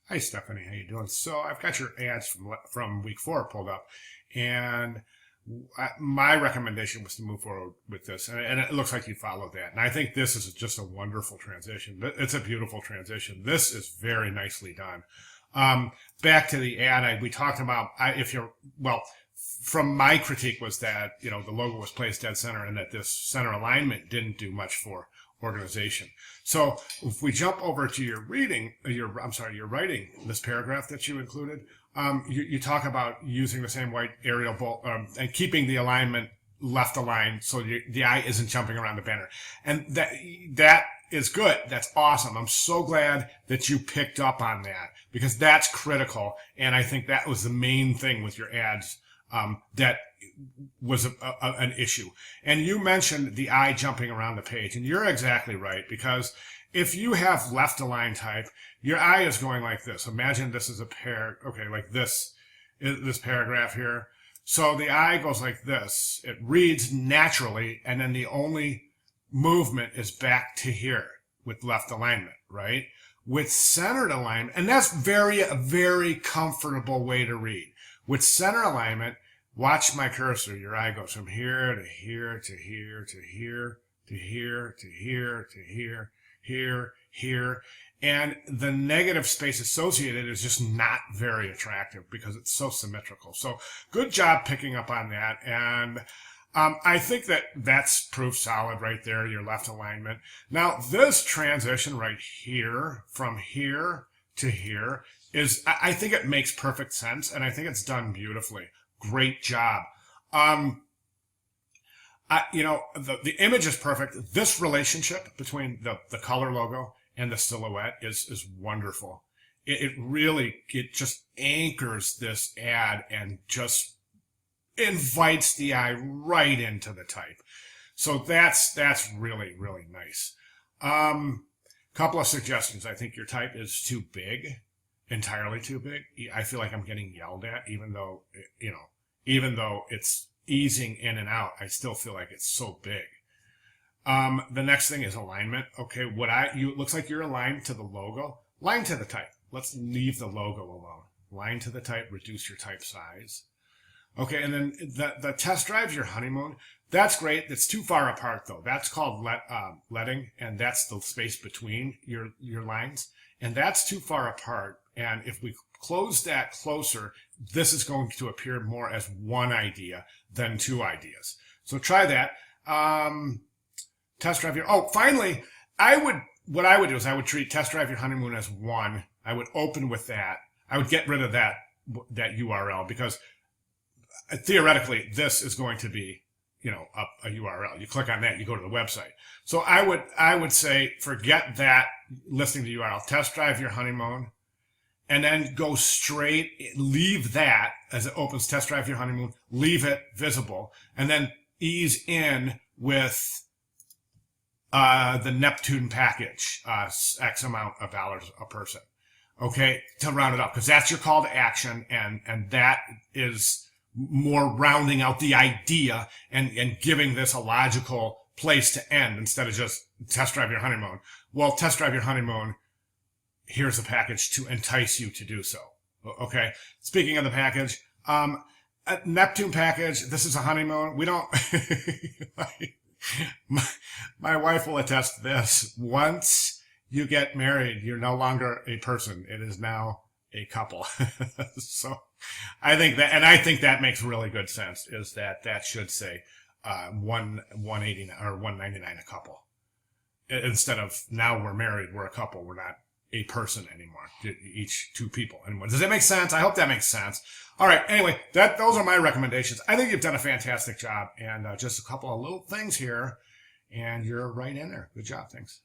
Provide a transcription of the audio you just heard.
Hi, Stephanie. How you doing? So I've got your ads from week 4 pulled up, and my recommendation was to move forward with this, and it looks like you followed that. And I think this is just a wonderful transition. It's a beautiful transition. This is very nicely done. Back to the ad, we talked about if you're well. From my critique was that the logo was placed dead center, and that this center alignment didn't do much for organization. So if we jump over to your writing, this paragraph that you included, you talk about using the same white Arial bolt and keeping the alignment left aligned so the eye isn't jumping around the banner, and that is good. That's awesome. I'm so glad that you picked up on that, because that's critical, and I think that was the main thing with your ads that was an issue. And you mentioned the eye jumping around the page, and you're exactly right, because if you have left align type, your eye is going like this. Imagine this is like this paragraph here. So the eye goes like this. It reads naturally, and then the only movement is back to here with left alignment, right? With centered alignment, and that's a very comfortable way to read. With center alignment, watch my cursor. Your eye goes from here to here to here to here to here to here to here, here. And the negative space associated is just not very attractive because it's so symmetrical. So good job picking up on that. And I think that's proof solid right there, your left alignment. Now, this transition right here, from here to here, I think it makes perfect sense, and I think it's done beautifully. Great job. The image is perfect. This relationship between the color logo and the silhouette is wonderful. It just anchors this ad and just invites the eye right into the type. So that's really, really nice. Couple of suggestions. I think your type is too big. Entirely too big. I feel like I'm getting yelled at, even though it's easing in and out. I still feel like it's so big. The next thing is alignment. Okay, it looks like you're aligned to the logo. Line to the type. Let's leave the logo alone. Line to the type. Reduce your type size. Okay, and then the test drive your honeymoon. That's great. That's too far apart though. That's called letting, and that's the space between your lines, and that's too far apart. And if we close that closer, this is going to appear more as one idea than two ideas. So try that. Test drive your. Oh, finally, what I would do is I would treat test drive your honeymoon as one. I would open with that. I would get rid of that URL, because theoretically this is going to be a URL. You click on that, you go to the website. So I would say forget that listing the URL. Test drive your honeymoon. And then go straight, leave that as it opens, test drive your honeymoon, leave it visible, and then ease in with the Neptune package, X amount of dollars a person, okay, to round it up, because that's your call to action, and that is more rounding out the idea and giving this a logical place to end instead of just test drive your honeymoon. Well, test drive your honeymoon. Here's a package to entice you to do so. Okay. Speaking of the package, a Neptune package. This is a honeymoon. We don't. my wife will attest to this. Once you get married, you're no longer a person. It is now a couple. So I think that makes really good sense. Is that should say 189 or 199 a couple, instead of now we're married, we're a couple, we're not a person anymore, each two people anymore. Does that make sense? I hope that makes sense. All right. Anyway, those are my recommendations. I think you've done a fantastic job, and just a couple of little things here, and you're right in there. Good job. Thanks.